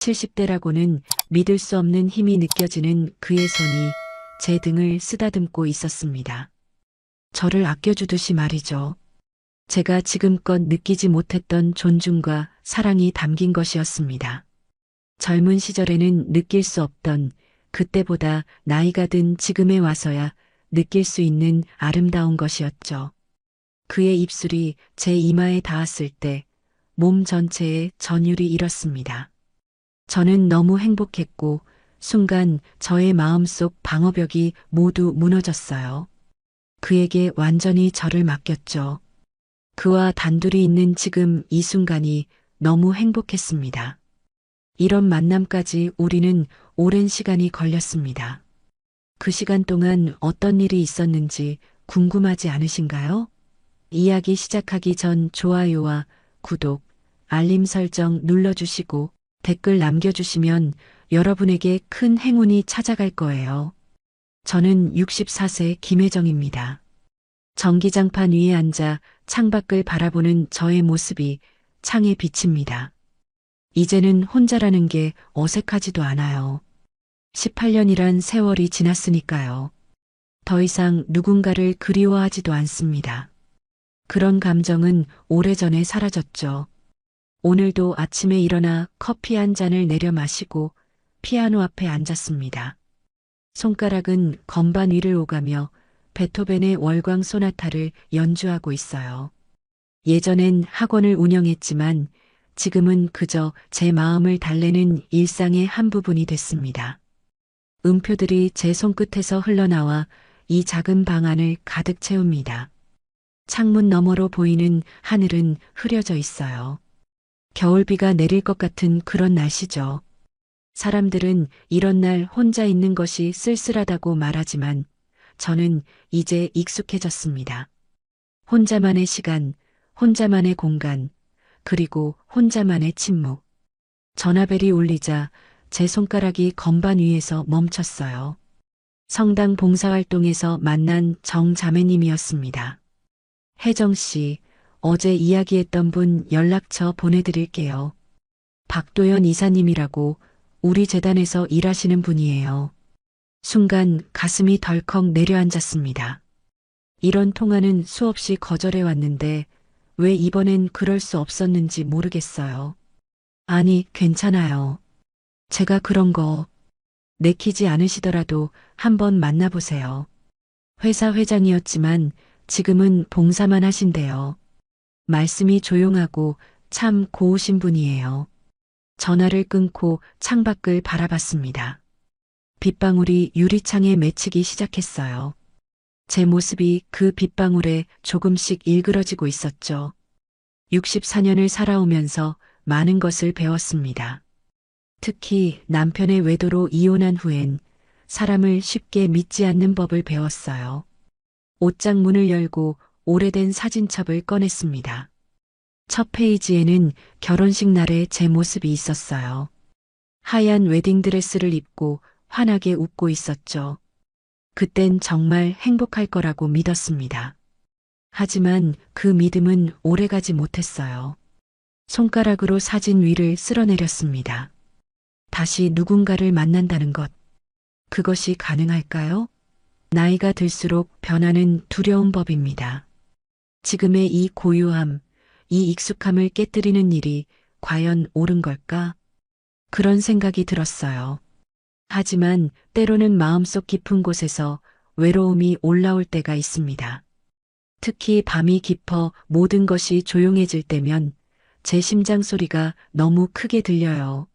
70대라고는 믿을 수 없는 힘이 느껴지는 그의 손이 제 등을 쓰다듬고 있었습니다. 저를 아껴주듯이 말이죠. 제가 지금껏 느끼지 못했던 존중과 사랑이 담긴 것이었습니다. 젊은 시절에는 느낄 수 없던 그때보다 나이가 든 지금에 와서야 느낄 수 있는 아름다운 것이었죠. 그의 입술이 제 이마에 닿았을 때 몸 전체에 전율이 일었습니다. 저는 너무 행복했고 순간 저의 마음속 방어벽이 모두 무너졌어요. 그에게 완전히 저를 맡겼죠. 그와 단둘이 있는 지금 이 순간이 너무 행복했습니다. 이런 만남까지 우리는 오랜 시간이 걸렸습니다. 그 시간 동안 어떤 일이 있었는지 궁금하지 않으신가요? 이야기 시작하기 전 좋아요와 구독, 알림 설정 눌러주시고 댓글 남겨주시면 여러분에게 큰 행운이 찾아갈 거예요. 저는 64세 김혜정입니다. 전기장판 위에 앉아 창밖을 바라보는 저의 모습이 창에 비칩니다. 이제는 혼자라는 게 어색하지도 않아요. 18년이란 세월이 지났으니까요. 더 이상 누군가를 그리워하지도 않습니다. 그런 감정은 오래전에 사라졌죠. 오늘도 아침에 일어나 커피 한 잔을 내려 마시고 피아노 앞에 앉았습니다. 손가락은 건반 위를 오가며 베토벤의 월광 소나타를 연주하고 있어요. 예전엔 학원을 운영했지만 지금은 그저 제 마음을 달래는 일상의 한 부분이 됐습니다. 음표들이 제 손끝에서 흘러나와 이 작은 방 안을 가득 채웁니다. 창문 너머로 보이는 하늘은 흐려져 있어요. 겨울비가 내릴 것 같은 그런 날씨죠. 사람들은 이런 날 혼자 있는 것이 쓸쓸하다고 말하지만 저는 이제 익숙해졌습니다. 혼자만의 시간, 혼자만의 공간, 그리고 혼자만의 침묵. 전화벨이 울리자 제 손가락이 건반 위에서 멈췄어요. 성당 봉사활동에서 만난 정자매님이었습니다. 혜정 씨, 어제 이야기했던 분 연락처 보내드릴게요. 박도연 이사님이라고 우리 재단에서 일하시는 분이에요. 순간 가슴이 덜컥 내려앉았습니다. 이런 통화는 수없이 거절해 왔는데 왜 이번엔 그럴 수 없었는지 모르겠어요. 아니, 괜찮아요. 제가 그런 거 내키지 않으시더라도 한번 만나보세요. 회사 회장이었지만 지금은 봉사만 하신대요. 말씀이 조용하고 참 고우신 분이에요. 전화를 끊고 창밖을 바라봤습니다. 빗방울이 유리창에 맺히기 시작했어요. 제 모습이 그 빗방울에 조금씩 일그러지고 있었죠. 64년을 살아오면서 많은 것을 배웠습니다. 특히 남편의 외도로 이혼한 후엔 사람을 쉽게 믿지 않는 법을 배웠어요. 옷장 문을 열고 오래된 사진첩을 꺼냈습니다. 첫 페이지에는 결혼식 날의 제 모습이 있었어요. 하얀 웨딩드레스를 입고 환하게 웃고 있었죠. 그땐 정말 행복할 거라고 믿었습니다. 하지만 그 믿음은 오래가지 못했어요. 손가락으로 사진 위를 쓸어내렸습니다. 다시 누군가를 만난다는 것. 그것이 가능할까요? 나이가 들수록 변하는 두려운 법입니다. 지금의 이 고요함, 이 익숙함을 깨뜨리는 일이 과연 옳은 걸까? 그런 생각이 들었어요. 하지만 때로는 마음속 깊은 곳에서 외로움이 올라올 때가 있습니다. 특히 밤이 깊어 모든 것이 조용해질 때면 제 심장 소리가 너무 크게 들려요.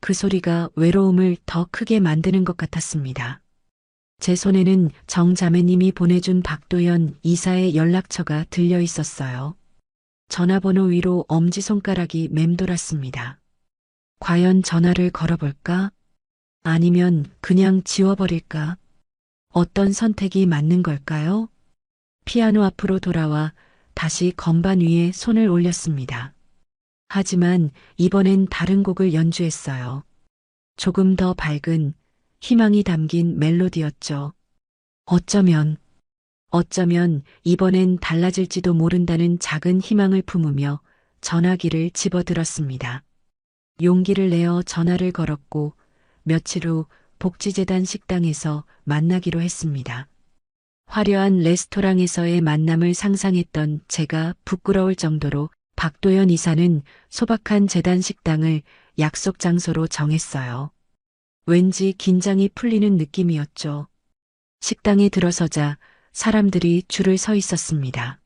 그 소리가 외로움을 더 크게 만드는 것 같았습니다. 제 손에는 정자매님이 보내준 박도연 이사의 연락처가 들려 있었어요. 전화번호 위로 엄지손가락이 맴돌았습니다. 과연 전화를 걸어볼까? 아니면 그냥 지워버릴까? 어떤 선택이 맞는 걸까요? 피아노 앞으로 돌아와 다시 건반 위에 손을 올렸습니다. 하지만 이번엔 다른 곡을 연주했어요. 조금 더 밝은 희망이 담긴 멜로디였죠. 어쩌면 이번엔 달라질지도 모른다는 작은 희망을 품으며 전화기를 집어들었습니다. 용기를 내어 전화를 걸었고 며칠 후 복지재단 식당에서 만나기로 했습니다. 화려한 레스토랑에서의 만남을 상상했던 제가 부끄러울 정도로 박도연 이사는 소박한 재단 식당을 약속 장소로 정했어요. 왠지 긴장이 풀리는 느낌이었죠. 식당에 들어서자 사람들이 줄을 서 있었습니다.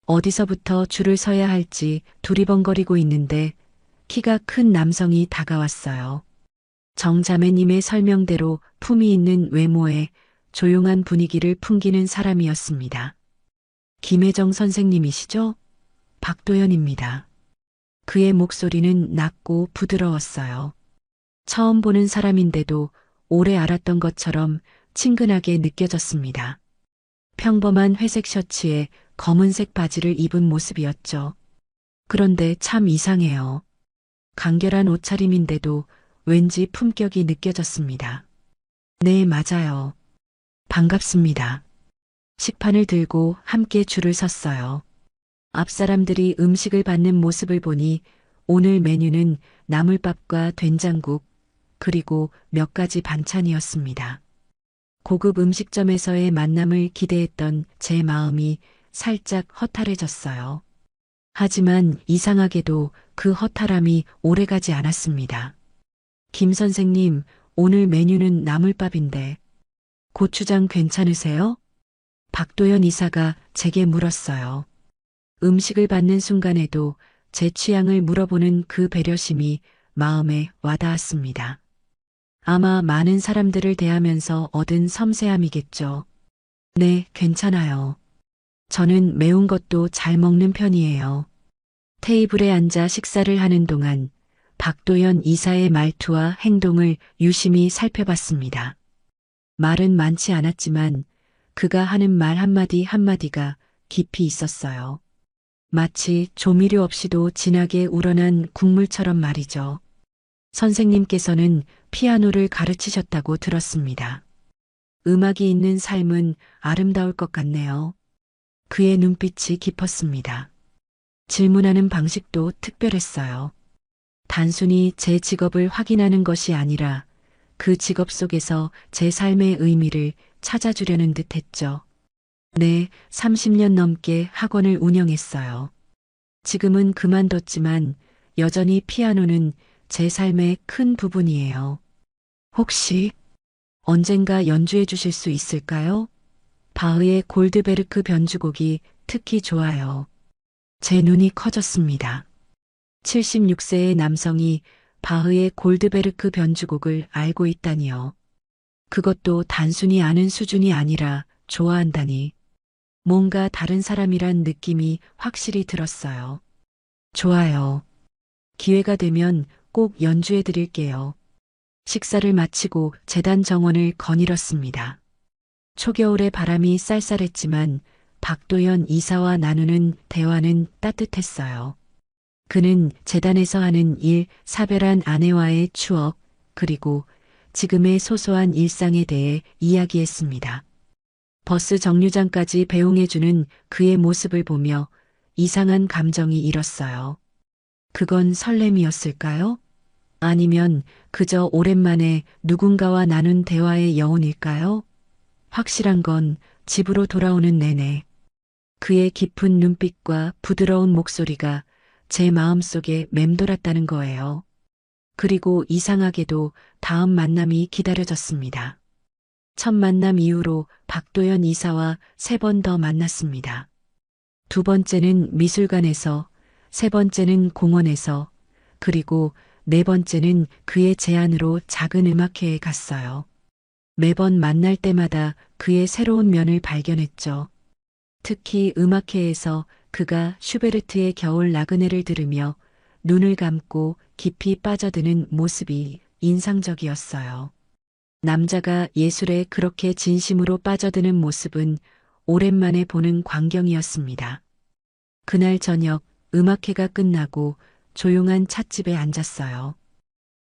어디서부터 줄을 서야 할지 두리번거리고 있는데 키가 큰 남성이 다가왔어요. 정자매님의 설명대로 품위 있는 외모에 조용한 분위기를 풍기는 사람이었습니다. 김혜정 선생님이시죠? 박도연입니다. 그의 목소리는 낮고 부드러웠어요. 처음 보는 사람인데도 오래 알았던 것처럼 친근하게 느껴졌습니다. 평범한 회색 셔츠에 검은색 바지를 입은 모습이었죠. 그런데 참 이상해요. 간결한 옷차림인데도 왠지 품격이 느껴졌습니다. 네, 맞아요. 반갑습니다. 식판을 들고 함께 줄을 섰어요. 앞 사람들이 음식을 받는 모습을 보니 오늘 메뉴는 나물밥과 된장국, 그리고 몇 가지 반찬이었습니다. 고급 음식점에서의 만남을 기대했던 제 마음이 살짝 허탈해졌어요. 하지만 이상하게도 그 허탈함이 오래가지 않았습니다. 김 선생님, 오늘 메뉴는 나물밥인데 고추장 괜찮으세요? 박도연 이사가 제게 물었어요. 음식을 받는 순간에도 제 취향을 물어보는 그 배려심이 마음에 와닿았습니다. 아마 많은 사람들을 대하면서 얻은 섬세함이겠죠. 네, 괜찮아요. 저는 매운 것도 잘 먹는 편이에요. 테이블에 앉아 식사를 하는 동안 박도연 이사의 말투와 행동을 유심히 살펴봤습니다. 말은 많지 않았지만 그가 하는 말 한마디 한마디가 깊이 있었어요. 마치 조미료 없이도 진하게 우러난 국물처럼 말이죠. 선생님께서는 피아노를 가르치셨다고 들었습니다. 음악이 있는 삶은 아름다울 것 같네요. 그의 눈빛이 깊었습니다. 질문하는 방식도 특별했어요. 단순히 제 직업을 확인하는 것이 아니라 그 직업 속에서 제 삶의 의미를 찾아주려는 듯 했죠. 네, 30년 넘게 학원을 운영했어요. 지금은 그만뒀지만 여전히 피아노는 제 삶의 큰 부분이에요. 혹시 언젠가 연주해 주실 수 있을까요? 바흐의 골드베르크 변주곡이 특히 좋아요. 제 눈이 커졌습니다. 76세의 남성이 바흐의 골드베르크 변주곡을 알고 있다니요. 그것도 단순히 아는 수준이 아니라 좋아한다니. 뭔가 다른 사람이란 느낌이 확실히 들었어요. 좋아요. 기회가 되면 꼭 연주해 드릴게요. 식사를 마치고 재단 정원을 거닐었습니다. 초겨울의 바람이 쌀쌀했지만 박도연 이사와 나누는 대화는 따뜻했어요. 그는 재단에서 하는 일, 사별한 아내와의 추억, 그리고 지금의 소소한 일상에 대해 이야기했습니다. 버스 정류장까지 배웅해주는 그의 모습을 보며 이상한 감정이 일었어요. 그건 설렘이었을까요? 아니면 그저 오랜만에 누군가와 나눈 대화의 여운일까요? 확실한 건 집으로 돌아오는 내내 그의 깊은 눈빛과 부드러운 목소리가 제 마음속에 맴돌았다는 거예요. 그리고 이상하게도 다음 만남이 기다려졌습니다. 첫 만남 이후로 박도연 이사와 3번 더 만났습니다. 두 번째는 미술관에서, 세 번째는 공원에서, 그리고 네 번째는 그의 제안으로 작은 음악회에 갔어요. 매번 만날 때마다 그의 새로운 면을 발견했죠. 특히 음악회에서 그가 슈베르트의 겨울 나그네를 들으며 눈을 감고 깊이 빠져드는 모습이 인상적이었어요. 남자가 예술에 그렇게 진심으로 빠져드는 모습은 오랜만에 보는 광경이었습니다. 그날 저녁 음악회가 끝나고 조용한 찻집에 앉았어요.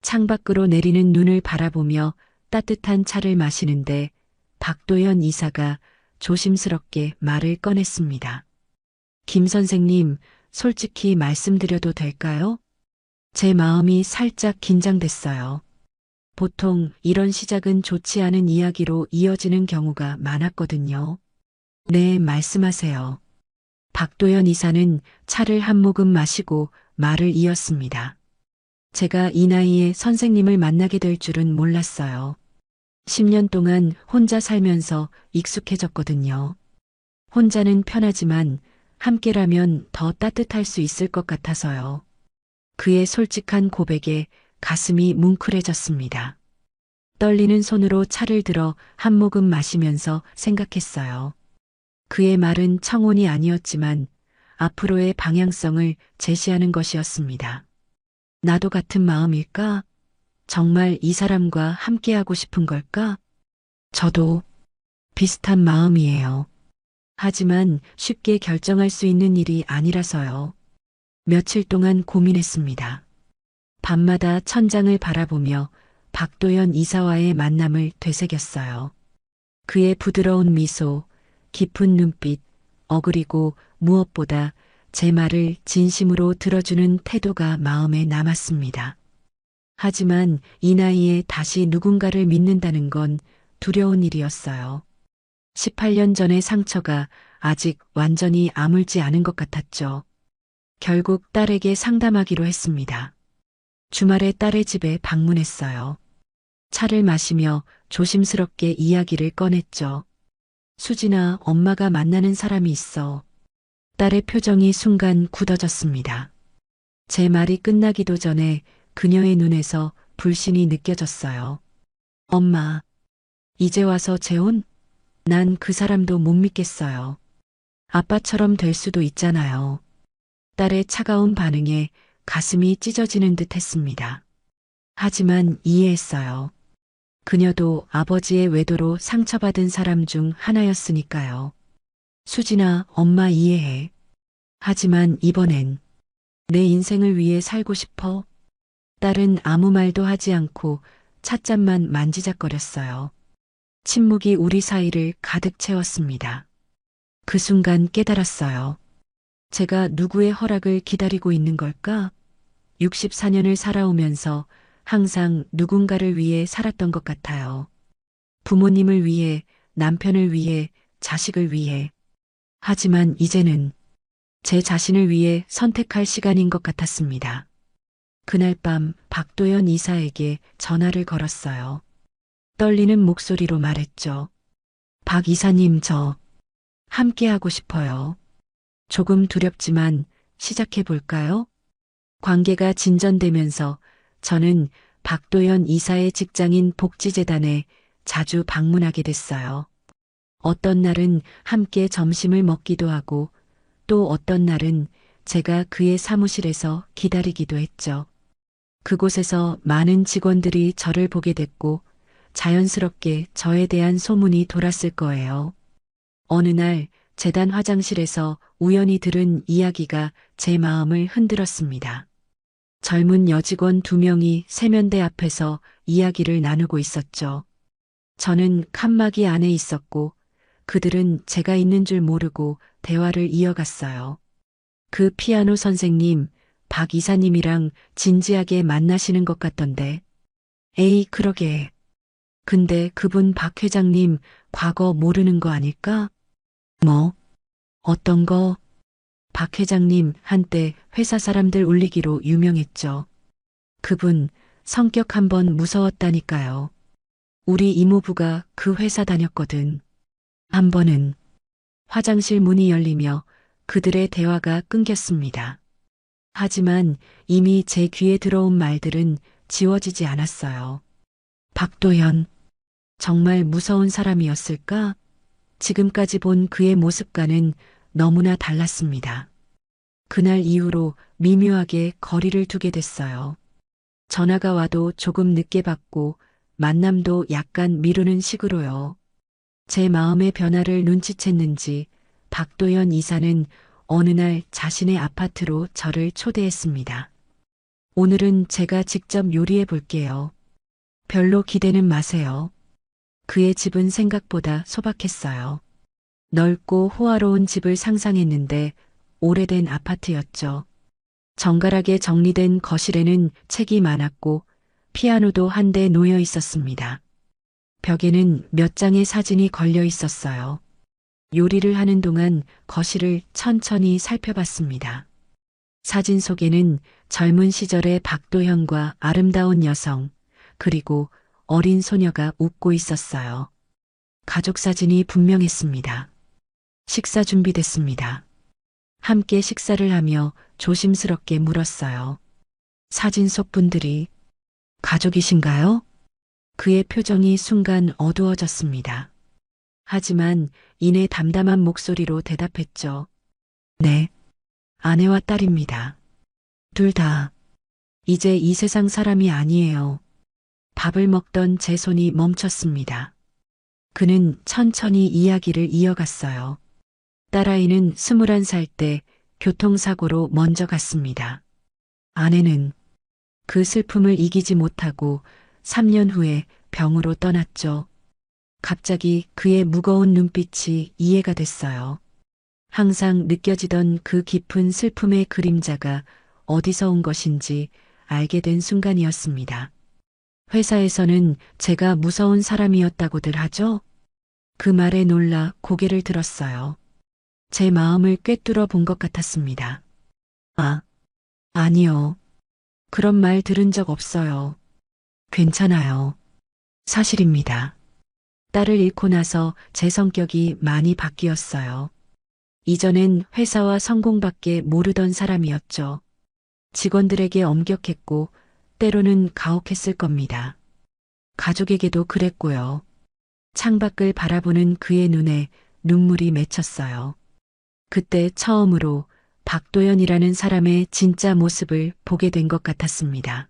창밖으로 내리는 눈을 바라보며 따뜻한 차를 마시는데 박도연 이사가 조심스럽게 말을 꺼냈습니다. 김 선생님, 솔직히 말씀드려도 될까요? 제 마음이 살짝 긴장됐어요. 보통 이런 시작은 좋지 않은 이야기로 이어지는 경우가 많았거든요. 네, 말씀하세요. 박도연 이사는 차를 한 모금 마시고 말을 이었습니다. 제가 이 나이에 선생님을 만나게 될 줄은 몰랐어요. 10년 동안 혼자 살면서 익숙해졌거든요. 혼자는 편하지만 함께라면 더 따뜻할 수 있을 것 같아서요. 그의 솔직한 고백에 가슴이 뭉클해졌습니다. 떨리는 손으로 차를 들어 한 모금 마시면서 생각했어요. 그의 말은 청혼이 아니었지만 앞으로의 방향성을 제시하는 것이었습니다. 나도 같은 마음일까? 정말 이 사람과 함께하고 싶은 걸까? 저도 비슷한 마음이에요. 하지만 쉽게 결정할 수 있는 일이 아니라서요. 며칠 동안 고민했습니다. 밤마다 천장을 바라보며 박도연 이사와의 만남을 되새겼어요. 그의 부드러운 미소, 깊은 눈빛, 어그리고 무엇보다 제 말을 진심으로 들어주는 태도가 마음에 남았습니다. 하지만 이 나이에 다시 누군가를 믿는다는 건 두려운 일이었어요. 18년 전의 상처가 아직 완전히 아물지 않은 것 같았죠. 결국 딸에게 상담하기로 했습니다. 주말에 딸의 집에 방문했어요. 차를 마시며 조심스럽게 이야기를 꺼냈죠. 수진아, 엄마가 만나는 사람이 있어. 딸의 표정이 순간 굳어졌습니다. 제 말이 끝나기도 전에 그녀의 눈에서 불신이 느껴졌어요. 엄마, 이제 와서 재혼? 난 그 사람도 못 믿겠어요. 아빠처럼 될 수도 있잖아요. 딸의 차가운 반응에 가슴이 찢어지는 듯 했습니다. 하지만 이해했어요. 그녀도 아버지의 외도로 상처받은 사람 중 하나였으니까요. 수진아, 엄마 이해해. 하지만 이번엔 내 인생을 위해 살고 싶어. 딸은 아무 말도 하지 않고 찻잔만 만지작거렸어요. 침묵이 우리 사이를 가득 채웠습니다. 그 순간 깨달았어요. 제가 누구의 허락을 기다리고 있는 걸까? 64년을 살아오면서 항상 누군가를 위해 살았던 것 같아요. 부모님을 위해, 남편을 위해, 자식을 위해. 하지만 이제는 제 자신을 위해 선택할 시간인 것 같았습니다. 그날 밤 박도연 이사에게 전화를 걸었어요. 떨리는 목소리로 말했죠. 박 이사님, 저 함께하고 싶어요. 조금 두렵지만 시작해 볼까요? 관계가 진전되면서 저는 박도연 이사의 직장인 복지재단에 자주 방문하게 됐어요. 어떤 날은 함께 점심을 먹기도 하고 또 어떤 날은 제가 그의 사무실에서 기다리기도 했죠. 그곳에서 많은 직원들이 저를 보게 됐고 자연스럽게 저에 대한 소문이 돌았을 거예요. 어느 날 재단 화장실에서 우연히 들은 이야기가 제 마음을 흔들었습니다. 젊은 여직원 2명이 세면대 앞에서 이야기를 나누고 있었죠. 저는 칸막이 안에 있었고 그들은 제가 있는 줄 모르고 대화를 이어갔어요. 그 피아노 선생님, 박 이사님이랑 진지하게 만나시는 것 같던데. 에이, 그러게. 근데 그분 박 회장님 과거 모르는 거 아닐까? 뭐? 어떤 거? 박 회장님 한때 회사 사람들 울리기로 유명했죠. 그분 성격 한번 무서웠다니까요. 우리 이모부가 그 회사 다녔거든. 한 번은 화장실 문이 열리며 그들의 대화가 끊겼습니다. 하지만 이미 제 귀에 들어온 말들은 지워지지 않았어요. 박도연, 정말 무서운 사람이었을까? 지금까지 본 그의 모습과는 너무나 달랐습니다. 그날 이후로 미묘하게 거리를 두게 됐어요. 전화가 와도 조금 늦게 받고 만남도 약간 미루는 식으로요. 제 마음의 변화를 눈치챘는지 박도연 이사는 어느 날 자신의 아파트로 저를 초대했습니다. 오늘은 제가 직접 요리해 볼게요. 별로 기대는 마세요. 그의 집은 생각보다 소박했어요. 넓고 호화로운 집을 상상했는데 오래된 아파트였죠. 정갈하게 정리된 거실에는 책이 많았고 피아노도 한 대 놓여 있었습니다. 벽에는 몇 장의 사진이 걸려 있었어요. 요리를 하는 동안 거실을 천천히 살펴봤습니다. 사진 속에는 젊은 시절의 박도현과 아름다운 여성, 그리고 어린 소녀가 웃고 있었어요. 가족 사진이 분명했습니다. 식사 준비됐습니다. 함께 식사를 하며 조심스럽게 물었어요. 사진 속 분들이 가족이신가요? 그의 표정이 순간 어두워졌습니다. 하지만 이내 담담한 목소리로 대답했죠. 네, 아내와 딸입니다. 둘 다 이제 이 세상 사람이 아니에요. 밥을 먹던 제 손이 멈췄습니다. 그는 천천히 이야기를 이어갔어요. 딸아이는 21살 때 교통사고로 먼저 갔습니다. 아내는 그 슬픔을 이기지 못하고 3년 후에 병으로 떠났죠. 갑자기 그의 무거운 눈빛이 이해가 됐어요. 항상 느껴지던 그 깊은 슬픔의 그림자가 어디서 온 것인지 알게 된 순간이었습니다. 회사에서는 제가 무서운 사람이었다고들 하죠? 그 말에 놀라 고개를 들었어요. 제 마음을 꿰뚫어 본 것 같았습니다. 아, 아니요. 그런 말 들은 적 없어요. 괜찮아요. 사실입니다. 딸을 잃고 나서 제 성격이 많이 바뀌었어요. 이전엔 회사와 성공밖에 모르던 사람이었죠. 직원들에게 엄격했고 때로는 가혹했을 겁니다. 가족에게도 그랬고요. 창밖을 바라보는 그의 눈에 눈물이 맺혔어요. 그때 처음으로 박도연이라는 사람의 진짜 모습을 보게 된 것 같았습니다.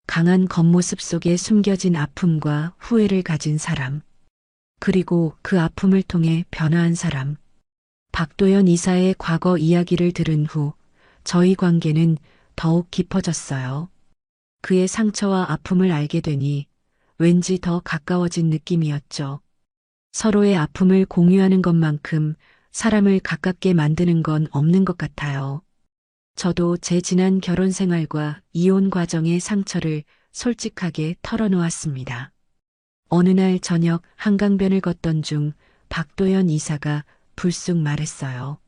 강한 겉모습 속에 숨겨진 아픔과 후회를 가진 사람. 그리고 그 아픔을 통해 변화한 사람. 박도연 이사의 과거 이야기를 들은 후 저희 관계는 더욱 깊어졌어요. 그의 상처와 아픔을 알게 되니 왠지 더 가까워진 느낌이었죠. 서로의 아픔을 공유하는 것만큼 사람을 가깝게 만드는 건 없는 것 같아요. 저도 제 지난 결혼 생활과 이혼 과정의 상처를 솔직하게 털어놓았습니다. 어느 날 저녁 한강변을 걷던 중 박도연 이사가 불쑥 말했어요.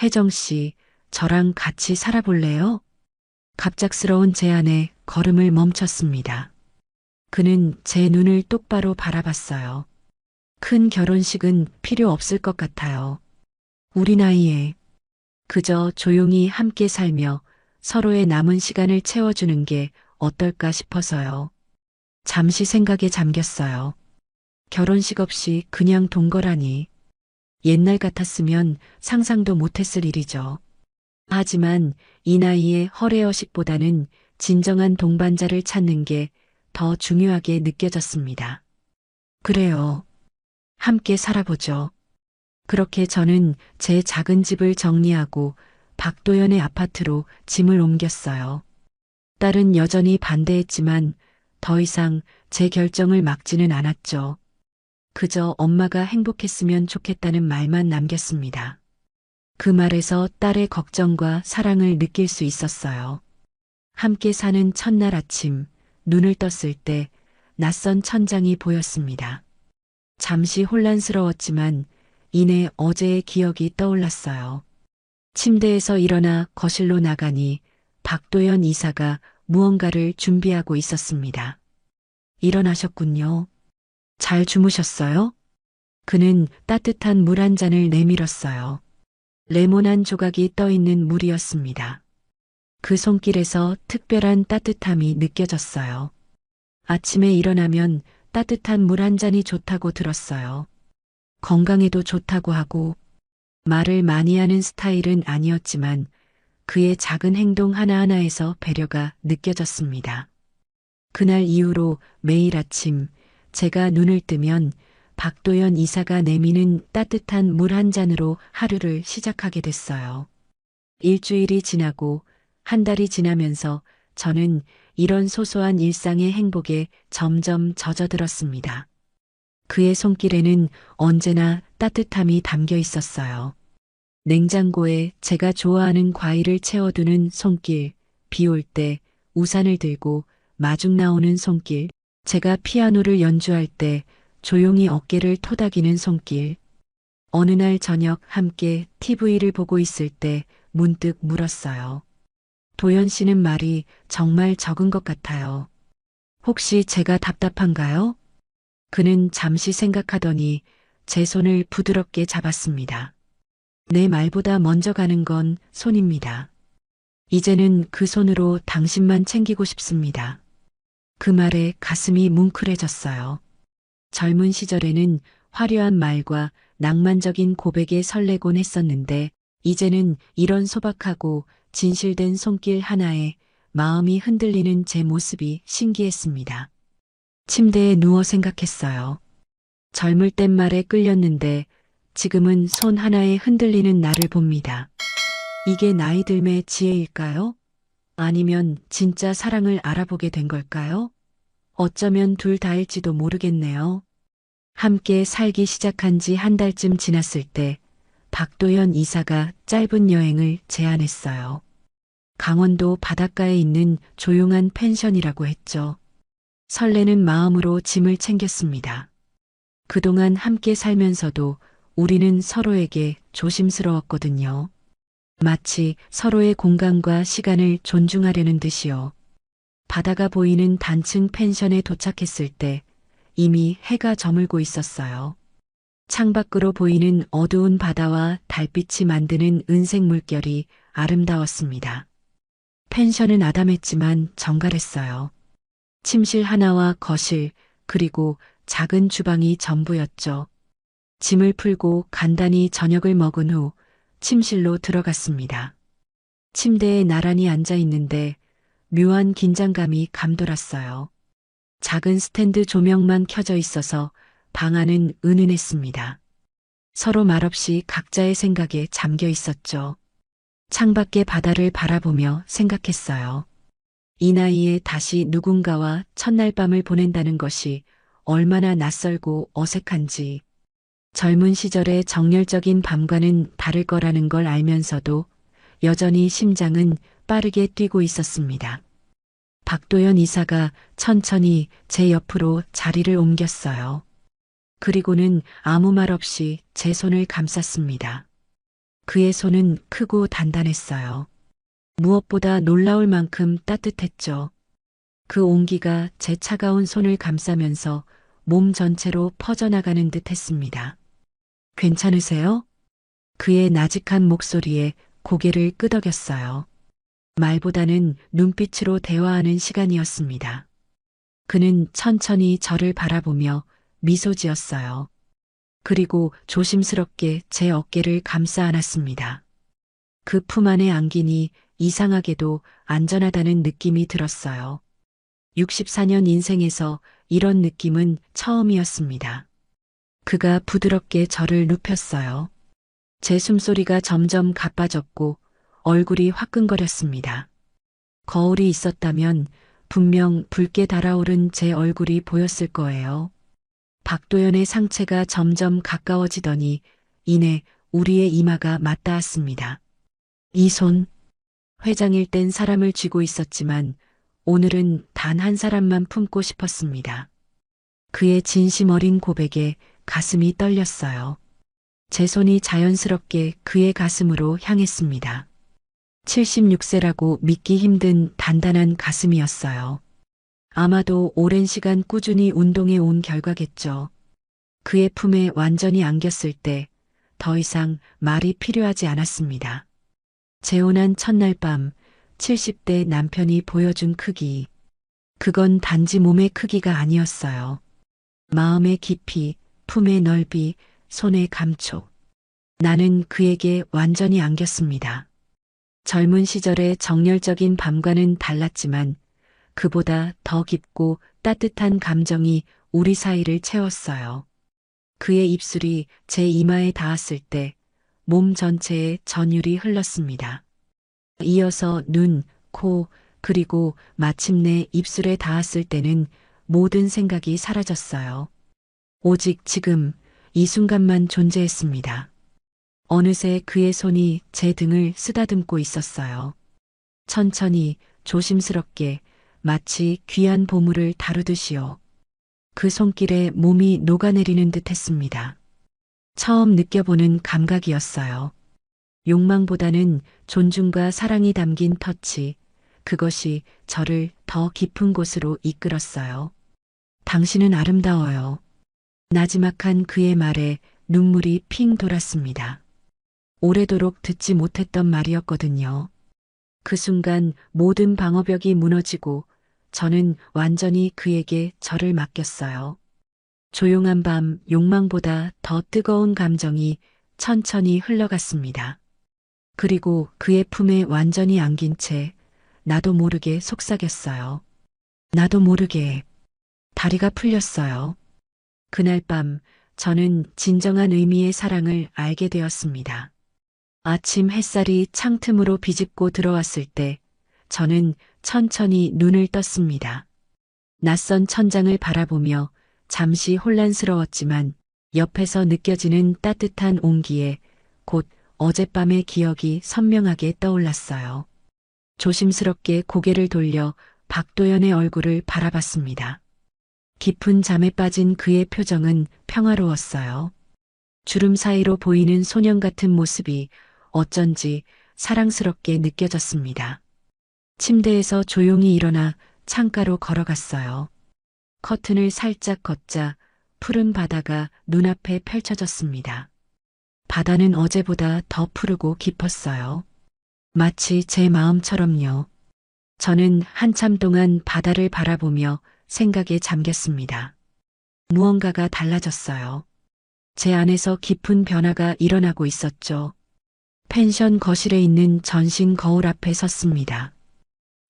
혜정 씨, 저랑 같이 살아볼래요? 갑작스러운 제안에 걸음을 멈췄습니다. 그는 제 눈을 똑바로 바라봤어요. 큰 결혼식은 필요 없을 것 같아요. 우리 나이에 그저 조용히 함께 살며 서로의 남은 시간을 채워주는 게 어떨까 싶어서요. 잠시 생각에 잠겼어요. 결혼식 없이 그냥 동거라니. 옛날 같았으면 상상도 못했을 일이죠. 하지만 이 나이에 허례허식보다는 진정한 동반자를 찾는 게 더 중요하게 느껴졌습니다. 그래요. 함께 살아보죠. 그렇게 저는 제 작은 집을 정리하고 박도연의 아파트로 짐을 옮겼어요. 딸은 여전히 반대했지만 더 이상 제 결정을 막지는 않았죠. 그저 엄마가 행복했으면 좋겠다는 말만 남겼습니다. 그 말에서 딸의 걱정과 사랑을 느낄 수 있었어요. 함께 사는 첫날 아침, 눈을 떴을 때 낯선 천장이 보였습니다. 잠시 혼란스러웠지만 이내 어제의 기억이 떠올랐어요. 침대에서 일어나 거실로 나가니 박도연 이사가 무언가를 준비하고 있었습니다. 일어나셨군요. 잘 주무셨어요? 그는 따뜻한 물 한 잔을 내밀었어요. 레몬한 조각이 떠있는 물이었습니다. 그 손길에서 특별한 따뜻함이 느껴졌어요. 아침에 일어나면 따뜻한 물 한 잔이 좋다고 들었어요. 건강에도 좋다고 하고 말을 많이 하는 스타일은 아니었지만 그의 작은 행동 하나하나에서 배려가 느껴졌습니다. 그날 이후로 매일 아침 제가 눈을 뜨면 박도연 이사가 내미는 따뜻한 물 한 잔으로 하루를 시작하게 됐어요. 일주일이 지나고 한 달이 지나면서 저는 이런 소소한 일상의 행복에 점점 젖어들었습니다. 그의 손길에는 언제나 따뜻함이 담겨 있었어요. 냉장고에 제가 좋아하는 과일을 채워두는 손길, 비 올 때 우산을 들고 마중 나오는 손길, 제가 피아노를 연주할 때 조용히 어깨를 토닥이는 손길. 어느 날 저녁 함께 TV를 보고 있을 때 문득 물었어요. 도연 씨는 말이 정말 적은 것 같아요. 혹시 제가 답답한가요? 그는 잠시 생각하더니 제 손을 부드럽게 잡았습니다. 내 말보다 먼저 가는 건 손입니다. 이제는 그 손으로 당신만 챙기고 싶습니다. 그 말에 가슴이 뭉클해졌어요. 젊은 시절에는 화려한 말과 낭만적인 고백에 설레곤 했었는데, 이제는 이런 소박하고 진실된 손길 하나에 마음이 흔들리는 제 모습이 신기했습니다. 침대에 누워 생각했어요. 젊을 땐 말에 끌렸는데 지금은 손 하나에 흔들리는 나를 봅니다. 이게 나이 들매 지혜일까요? 아니면 진짜 사랑을 알아보게 된 걸까요? 어쩌면 둘 다일지도 모르겠네요. 함께 살기 시작한 지 한 달쯤 지났을 때 박도현 이사가 짧은 여행을 제안했어요. 강원도 바닷가에 있는 조용한 펜션이라고 했죠. 설레는 마음으로 짐을 챙겼습니다. 그동안 함께 살면서도 우리는 서로에게 조심스러웠거든요. 마치 서로의 공간과 시간을 존중하려는 듯이요. 바다가 보이는 단층 펜션에 도착했을 때 이미 해가 저물고 있었어요. 창밖으로 보이는 어두운 바다와 달빛이 만드는 은색 물결이 아름다웠습니다. 펜션은 아담했지만 정갈했어요. 침실 하나와 거실, 그리고 작은 주방이 전부였죠. 짐을 풀고 간단히 저녁을 먹은 후 침실로 들어갔습니다. 침대에 나란히 앉아 있는데 묘한 긴장감이 감돌았어요. 작은 스탠드 조명만 켜져 있어서 방 안은 은은했습니다. 서로 말없이 각자의 생각에 잠겨 있었죠. 창밖의 바다를 바라보며 생각했어요. 이 나이에 다시 누군가와 첫날 밤을 보낸다는 것이 얼마나 낯설고 어색한지, 젊은 시절의 정열적인 밤과는 다를 거라는 걸 알면서도 여전히 심장은 빠르게 뛰고 있었습니다. 박도연 이사가 천천히 제 옆으로 자리를 옮겼어요. 그리고는 아무 말 없이 제 손을 감쌌습니다. 그의 손은 크고 단단했어요. 무엇보다 놀라울 만큼 따뜻했죠. 그 온기가 제 차가운 손을 감싸면서 몸 전체로 퍼져나가는 듯 했습니다. 괜찮으세요? 그의 나직한 목소리에 고개를 끄덕였어요. 말보다는 눈빛으로 대화하는 시간이었습니다. 그는 천천히 저를 바라보며 미소 지었어요. 그리고 조심스럽게 제 어깨를 감싸 안았습니다. 그 품 안에 안기니 이상하게도 안전하다는 느낌이 들었어요. 64년 인생에서 이런 느낌은 처음이었습니다. 그가 부드럽게 저를 눕혔어요. 제 숨소리가 점점 가빠졌고 얼굴이 화끈거렸습니다. 거울이 있었다면 분명 붉게 달아오른 제 얼굴이 보였을 거예요. 박도연의 상체가 점점 가까워지더니 이내 우리의 이마가 맞닿았습니다. 이 손, 회장일 땐 사람을 쥐고 있었지만 오늘은 단 한 사람만 품고 싶었습니다. 그의 진심 어린 고백에 가슴이 떨렸어요. 제 손이 자연스럽게 그의 가슴으로 향했습니다. 76세라고 믿기 힘든 단단한 가슴이었어요. 아마도 오랜 시간 꾸준히 운동해 온 결과겠죠. 그의 품에 완전히 안겼을 때 더 이상 말이 필요하지 않았습니다. 재혼한 첫날 밤 70대 남편이 보여준 크기. 그건 단지 몸의 크기가 아니었어요. 마음의 깊이, 품의 넓이, 손의 감촉. 나는 그에게 완전히 안겼습니다. 젊은 시절의 정열적인 밤과는 달랐지만 그보다 더 깊고 따뜻한 감정이 우리 사이를 채웠어요. 그의 입술이 제 이마에 닿았을 때 몸 전체에 전율이 흘렀습니다. 이어서 눈, 코, 그리고 마침내 입술에 닿았을 때는 모든 생각이 사라졌어요. 오직 지금 이 순간만 존재했습니다. 어느새 그의 손이 제 등을 쓰다듬고 있었어요. 천천히, 조심스럽게, 마치 귀한 보물을 다루듯이요. 그 손길에 몸이 녹아내리는 듯 했습니다. 처음 느껴보는 감각이었어요. 욕망보다는 존중과 사랑이 담긴 터치, 그것이 저를 더 깊은 곳으로 이끌었어요. 당신은 아름다워요. 나지막한 그의 말에 눈물이 핑 돌았습니다. 오래도록 듣지 못했던 말이었거든요. 그 순간 모든 방어벽이 무너지고 저는 완전히 그에게 저를 맡겼어요. 조용한 밤 욕망보다 더 뜨거운 감정이 천천히 흘러갔습니다. 그리고 그의 품에 완전히 안긴 채 나도 모르게 속삭였어요. 나도 모르게 다리가 풀렸어요. 그날 밤 저는 진정한 의미의 사랑을 알게 되었습니다. 아침 햇살이 창틈으로 비집고 들어왔을 때 저는 천천히 눈을 떴습니다. 낯선 천장을 바라보며 잠시 혼란스러웠지만 옆에서 느껴지는 따뜻한 온기에 곧 어젯밤의 기억이 선명하게 떠올랐어요. 조심스럽게 고개를 돌려 박도연의 얼굴을 바라봤습니다. 깊은 잠에 빠진 그의 표정은 평화로웠어요. 주름 사이로 보이는 소년 같은 모습이 어쩐지 사랑스럽게 느껴졌습니다. 침대에서 조용히 일어나 창가로 걸어갔어요. 커튼을 살짝 걷자 푸른 바다가 눈앞에 펼쳐졌습니다. 바다는 어제보다 더 푸르고 깊었어요. 마치 제 마음처럼요. 저는 한참 동안 바다를 바라보며 생각에 잠겼습니다. 무언가가 달라졌어요. 제 안에서 깊은 변화가 일어나고 있었죠. 펜션 거실에 있는 전신 거울 앞에 섰습니다.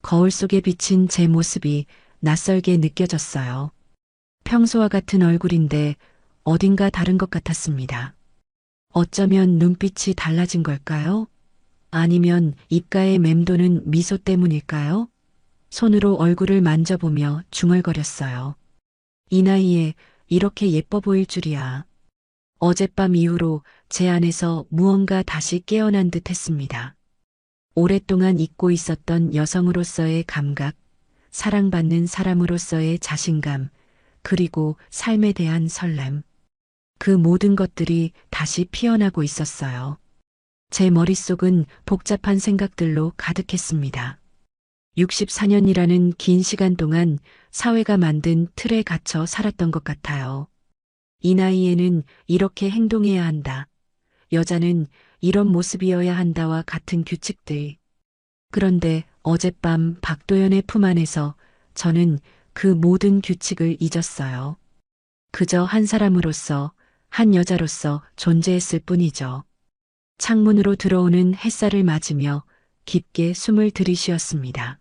거울 속에 비친 제 모습이 낯설게 느껴졌어요. 평소와 같은 얼굴인데 어딘가 다른 것 같았습니다. 어쩌면 눈빛이 달라진 걸까요? 아니면 입가에 맴도는 미소 때문일까요? 손으로 얼굴을 만져보며 중얼거렸어요. 이 나이에 이렇게 예뻐 보일 줄이야. 어젯밤 이후로 제 안에서 무언가 다시 깨어난 듯 했습니다. 오랫동안 잊고 있었던 여성으로서의 감각, 사랑받는 사람으로서의 자신감, 그리고 삶에 대한 설렘. 그 모든 것들이 다시 피어나고 있었어요. 제 머릿속은 복잡한 생각들로 가득했습니다. 64년이라는 긴 시간 동안 사회가 만든 틀에 갇혀 살았던 것 같아요. 이 나이에는 이렇게 행동해야 한다. 여자는 이런 모습이어야 한다와 같은 규칙들. 그런데 어젯밤 박도연의 품 안에서 저는 그 모든 규칙을 잊었어요. 그저 한 사람으로서, 한 여자로서 존재했을 뿐이죠. 창문으로 들어오는 햇살을 맞으며 깊게 숨을 들이쉬었습니다.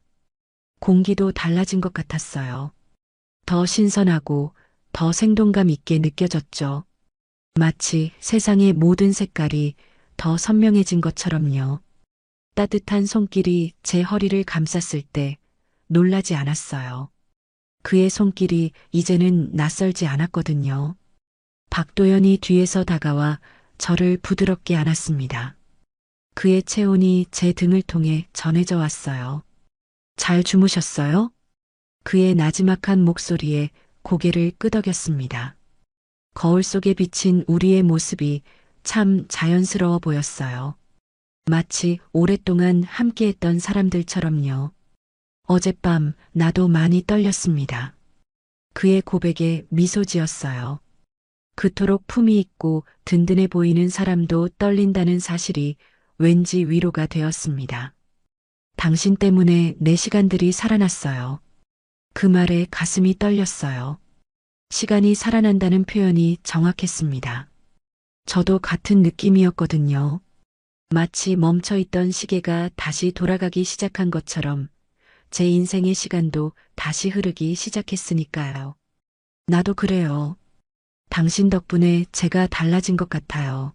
공기도 달라진 것 같았어요. 더 신선하고 더 생동감 있게 느껴졌죠. 마치 세상의 모든 색깔이 더 선명해진 것처럼요. 따뜻한 손길이 제 허리를 감쌌을 때 놀라지 않았어요. 그의 손길이 이제는 낯설지 않았거든요. 박도연이 뒤에서 다가와 저를 부드럽게 안았습니다. 그의 체온이 제 등을 통해 전해져 왔어요. 잘 주무셨어요? 그의 나지막한 목소리에 고개를 끄덕였습니다. 거울 속에 비친 우리의 모습이 참 자연스러워 보였어요. 마치 오랫동안 함께했던 사람들처럼요. 어젯밤 나도 많이 떨렸습니다. 그의 고백에 미소 지었어요. 그토록 품이 있고 든든해 보이는 사람도 떨린다는 사실이 왠지 위로가 되었습니다. 당신 때문에 내 시간들이 살아났어요. 그 말에 가슴이 떨렸어요. 시간이 살아난다는 표현이 정확했습니다. 저도 같은 느낌이었거든요. 마치 멈춰있던 시계가 다시 돌아가기 시작한 것처럼 제 인생의 시간도 다시 흐르기 시작했으니까요. 나도 그래요. 당신 덕분에 제가 달라진 것 같아요.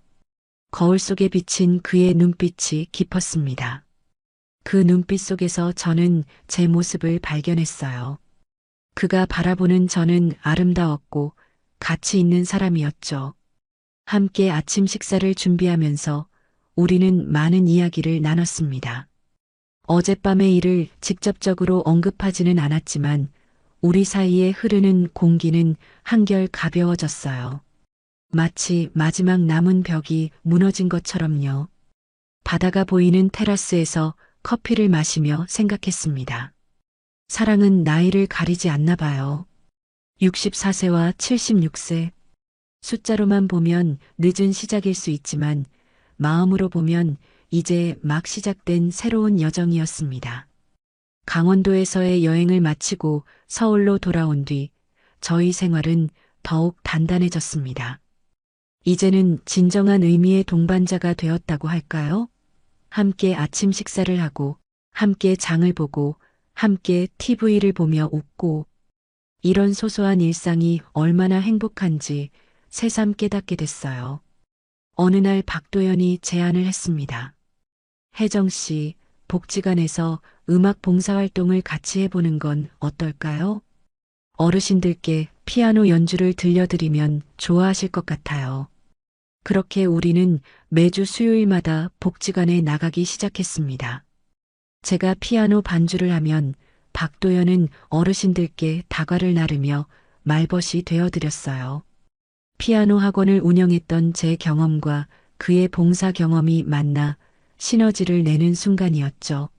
거울 속에 비친 그의 눈빛이 깊었습니다. 그 눈빛 속에서 저는 제 모습을 발견했어요. 그가 바라보는 저는 아름다웠고 가치 있는 사람이었죠. 함께 아침 식사를 준비하면서 우리는 많은 이야기를 나눴습니다. 어젯밤의 일을 직접적으로 언급하지는 않았지만 우리 사이에 흐르는 공기는 한결 가벼워졌어요. 마치 마지막 남은 벽이 무너진 것처럼요. 바다가 보이는 테라스에서 커피를 마시며 생각했습니다. 사랑은 나이를 가리지 않나 봐요. 64세와 76세. 숫자로만 보면 늦은 시작일 수 있지만 마음으로 보면 이제 막 시작된 새로운 여정이었습니다. 강원도에서의 여행을 마치고 서울로 돌아온 뒤 저희 생활은 더욱 단단해졌습니다. 이제는 진정한 의미의 동반자가 되었다고 할까요? 함께 아침 식사를 하고, 함께 장을 보고, 함께 TV를 보며 웃고, 이런 소소한 일상이 얼마나 행복한지 새삼 깨닫게 됐어요. 어느 날 박도연이 제안을 했습니다. 혜정 씨, 복지관에서 음악 봉사활동을 같이 해보는 건 어떨까요? 어르신들께 피아노 연주를 들려드리면 좋아하실 것 같아요. 그렇게 우리는 매주 수요일마다 복지관에 나가기 시작했습니다. 제가 피아노 반주를 하면 박도연은 어르신들께 다과를 나르며 말벗이 되어드렸어요. 피아노 학원을 운영했던 제 경험과 그의 봉사 경험이 만나 시너지를 내는 순간이었죠.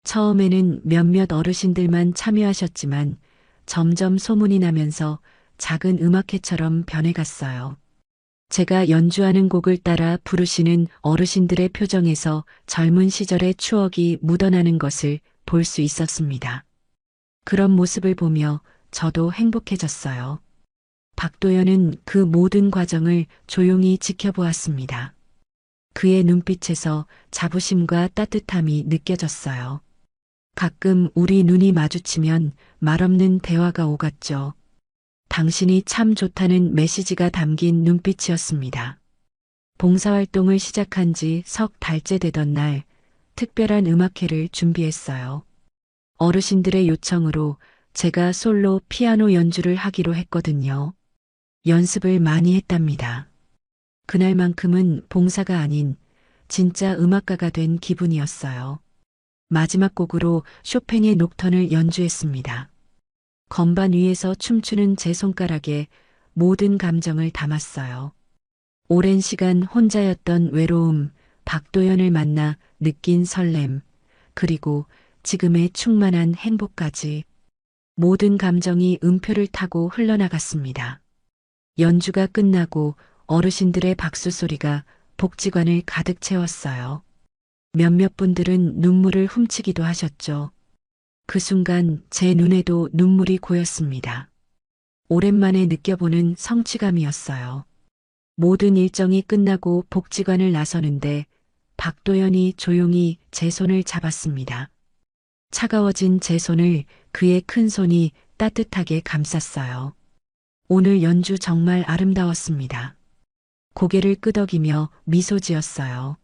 처음에는 몇몇 어르신들만 참여하셨지만 점점 소문이 나면서 작은 음악회처럼 변해갔어요. 제가 연주하는 곡을 따라 부르시는 어르신들의 표정에서 젊은 시절의 추억이 묻어나는 것을 볼 수 있었습니다. 그런 모습을 보며 저도 행복해졌어요. 박도연은 그 모든 과정을 조용히 지켜보았습니다. 그의 눈빛에서 자부심과 따뜻함이 느껴졌어요. 가끔 우리 눈이 마주치면 말없는 대화가 오갔죠. 당신이 참 좋다는 메시지가 담긴 눈빛이었습니다. 봉사활동을 시작한 지 석 달째 되던 날, 특별한 음악회를 준비했어요. 어르신들의 요청으로 제가 솔로 피아노 연주를 하기로 했거든요. 연습을 많이 했답니다. 그날만큼은 봉사가 아닌 진짜 음악가가 된 기분이었어요. 마지막 곡으로 쇼팽의 녹턴을 연주했습니다. 건반 위에서 춤추는 제 손가락에 모든 감정을 담았어요. 오랜 시간 혼자였던 외로움, 박도연을 만나 느낀 설렘, 그리고 지금의 충만한 행복까지 모든 감정이 음표를 타고 흘러나갔습니다. 연주가 끝나고 어르신들의 박수 소리가 복지관을 가득 채웠어요. 몇몇 분들은 눈물을 훔치기도 하셨죠. 그 순간 제 눈에도 눈물이 고였습니다. 오랜만에 느껴보는 성취감이었어요. 모든 일정이 끝나고 복지관을 나서는데 박도연이 조용히 제 손을 잡았습니다. 차가워진 제 손을 그의 큰 손이 따뜻하게 감쌌어요. 오늘 연주 정말 아름다웠습니다. 고개를 끄덕이며 미소 지었어요.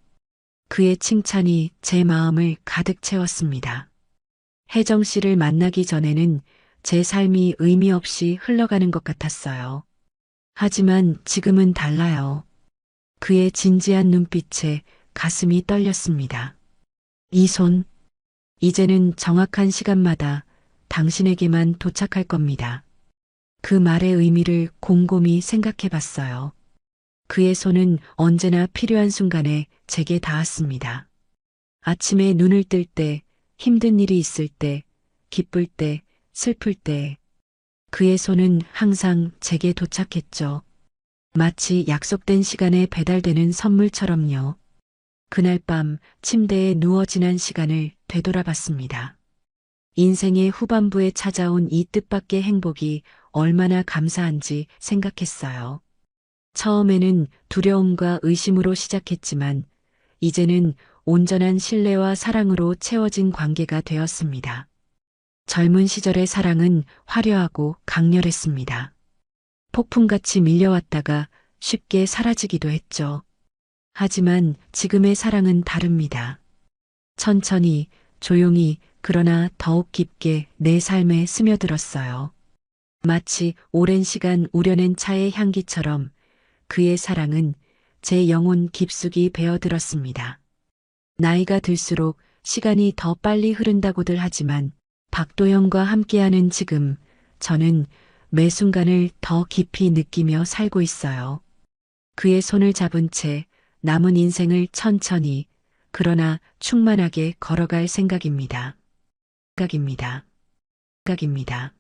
그의 칭찬이 제 마음을 가득 채웠습니다. 혜정 씨를 만나기 전에는 제 삶이 의미 없이 흘러가는 것 같았어요. 하지만 지금은 달라요. 그의 진지한 눈빛에 가슴이 떨렸습니다. 이 손, 이제는 정확한 시간마다 당신에게만 도착할 겁니다. 그 말의 의미를 곰곰이 생각해 봤어요. 그의 손은 언제나 필요한 순간에 제게 닿았습니다. 아침에 눈을 뜰 때, 힘든 일이 있을 때, 기쁠 때, 슬플 때, 그의 손은 항상 제게 도착했죠. 마치 약속된 시간에 배달되는 선물처럼요. 그날 밤 침대에 누워 지난 시간을 되돌아봤습니다. 인생의 후반부에 찾아온 이 뜻밖의 행복이 얼마나 감사한지 생각했어요. 처음에는 두려움과 의심으로 시작했지만 이제는 온전한 신뢰와 사랑으로 채워진 관계가 되었습니다. 젊은 시절의 사랑은 화려하고 강렬했습니다. 폭풍같이 밀려왔다가 쉽게 사라지기도 했죠. 하지만 지금의 사랑은 다릅니다. 천천히, 조용히, 그러나 더욱 깊게 내 삶에 스며들었어요. 마치 오랜 시간 우려낸 차의 향기처럼 그의 사랑은 제 영혼 깊숙이 베어들었습니다. 나이가 들수록 시간이 더 빨리 흐른다고들 하지만 박도영과 함께하는 지금 저는 매 순간을 더 깊이 느끼며 살고 있어요. 그의 손을 잡은 채 남은 인생을 천천히 그러나 충만하게 걸어갈 생각입니다. 생각입니다.